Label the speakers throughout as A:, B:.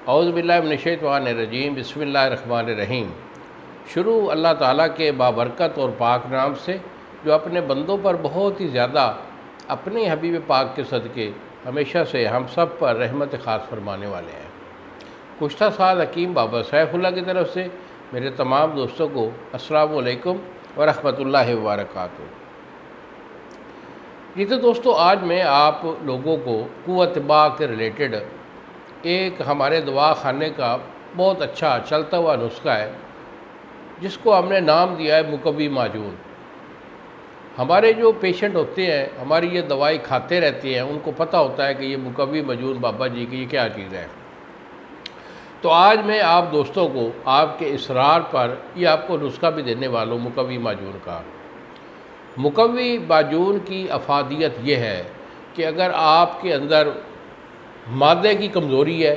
A: اعوذ باللہ من الشیطان الرجیم، بسم اللہ الرحمن الرحیم۔ شروع اللہ تعالیٰ کے بابرکت اور پاک نام سے جو اپنے بندوں پر بہت ہی زیادہ اپنے حبیب پاک کے صدقے ہمیشہ سے ہم سب پر رحمت خاص فرمانے والے ہیں۔ کشتہ ساز حکیم بابا سیف اللہ کی طرف سے میرے تمام دوستوں کو السلام علیکم ورحمۃ اللہ وبرکاتہ۔ یہ تو دوستو، آج میں آپ لوگوں کو قوت باء کے ریلیٹڈ ایک ہمارے دوا خانے کا بہت اچھا چلتا ہوا نسخہ ہے، جس کو ہم نے نام دیا ہے مقوی معجون۔ ہمارے جو پیشنٹ ہوتے ہیں، ہماری یہ دوائی کھاتے رہتے ہیں، ان کو پتہ ہوتا ہے کہ یہ مقوی معجون بابا جی کی یہ کیا چیز ہے۔ تو آج میں آپ دوستوں کو آپ کے اصرار پر یہ آپ کو نسخہ بھی دینے والا ہوں مقوی معجون کا۔ مقوی معجون کی افادیت یہ ہے کہ اگر آپ کے اندر مادے کی کمزوری ہے،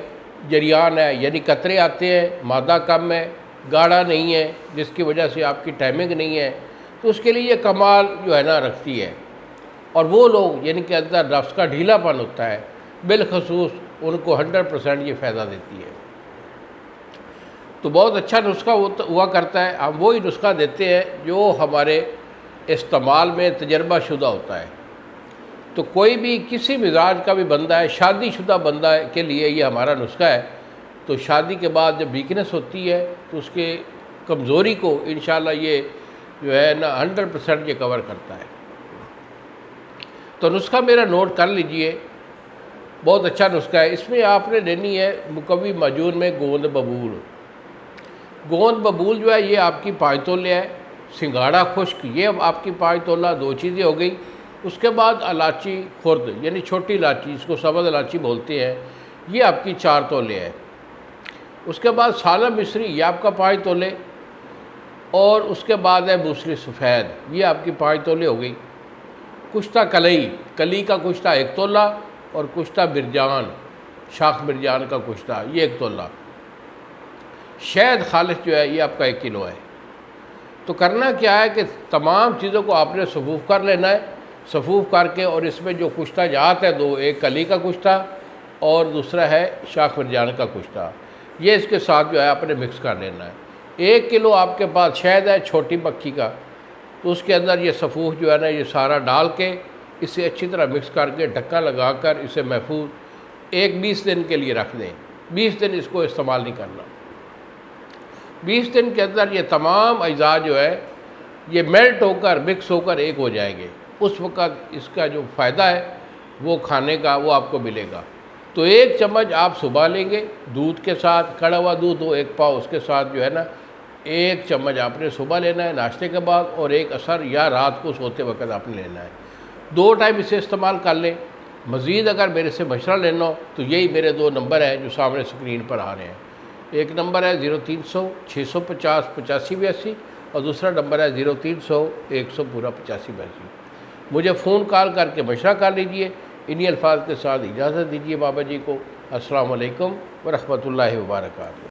A: جریان ہے، یعنی قطرے آتے ہیں، مادہ کم ہے، گاڑھا نہیں ہے، جس کی وجہ سے آپ کی ٹائمنگ نہیں ہے، تو اس کے لیے یہ کمال جو ہے نا رکھتی ہے۔ اور وہ لوگ یعنی کہ اندر نفس کا ڈھیلا پن ہوتا ہے، بالخصوص ان کو 100% یہ فائدہ دیتی ہے۔ تو بہت اچھا نسخہ ہوا کرتا ہے۔ ہم وہی نسخہ دیتے ہیں جو ہمارے استعمال میں تجربہ شدہ ہوتا ہے۔ تو کوئی بھی کسی مزاج کا بھی بندہ ہے، شادی شدہ بندہ کے لیے یہ ہمارا نسخہ ہے۔ تو شادی کے بعد جب ویکنس ہوتی ہے تو اس کے کمزوری کو انشاءاللہ یہ جو ہے نا 100% یہ کور کرتا ہے۔ تو نسخہ میرا نوٹ کر لیجئے، بہت اچھا نسخہ ہے۔ اس میں آپ نے لینی ہے مقوی معجون میں گوند ببول۔ گوند ببول جو ہے یہ آپ کی 5 تولے ہے، سنگھاڑا خشک یہ آپ کی 5 تولہ، 2 چیزیں ہو گئی۔ اس کے بعد الائچی خرد یعنی چھوٹی الائچی، اس کو سبز الائچی بولتے ہیں، یہ آپ کی 4 تولے ہے۔ اس کے بعد سالم مصری یہ آپ کا 5 تولے، اور اس کے بعد ہے موسلی سفید یہ آپ کی 5 تولے ہو گئی۔ کشتہ کلی کا کشتہ 1 تولہ، اور کشتہ برجان شاخ برجان کا کشتہ یہ 1 تولہ۔ شہد خالص جو ہے یہ آپ کا 1 کلو ہے۔ تو کرنا کیا ہے کہ تمام چیزوں کو آپ نے صفوف کر لینا ہے، صفوف کر کے، اور اس میں جو کشتہ جات ہے 2، ایک کلی کا کشتہ اور دوسرا ہے شاخ برجان کا کشتہ، یہ اس کے ساتھ جو ہے آپ نے مکس کر لینا ہے۔ 1 کلو آپ کے پاس شہد ہے چھوٹی مکھی کا، تو اس کے اندر یہ صفوف جو ہے نا یہ سارا ڈال کے اسے اچھی طرح مکس کر کے ڈھکن لگا کر اسے محفوظ 20 دن کے لیے رکھ دیں۔ 20 دن اس کو استعمال نہیں کرنا۔ 20 دن کے اندر یہ تمام اجزاء جو ہے یہ میلٹ ہو کر مکس ہو کر ایک ہو جائیں گے۔ اس وقت اس کا جو فائدہ ہے وہ کھانے کا وہ آپ کو ملے گا۔ تو 1 چمچ آپ صبح لیں گے دودھ کے ساتھ، کڑا ہوا دودھ ہو 1 پاؤ، اس کے ساتھ جو ہے نا 1 چمچ آپ نے صبح لینا ہے ناشتے کے بعد، اور 1 عصر یا رات کو سوتے وقت آپ نے لینا ہے۔ 2 ٹائم اسے استعمال کر لیں۔ مزید اگر میرے سے مشورہ لینا ہو تو یہی میرے 2 نمبر ہیں جو سامنے اسکرین پر آ رہے ہیں۔ ایک نمبر ہے 0300 650 85 82، اور دوسرا نمبر ہے 0300 100 پورا 85 82۔ مجھے فون کال کر کے مشورہ کر لیجئے۔ انہی الفاظ کے ساتھ اجازت دیجیے بابا جی کو۔ السلام علیکم ورحمۃ اللہ وبرکاتہ۔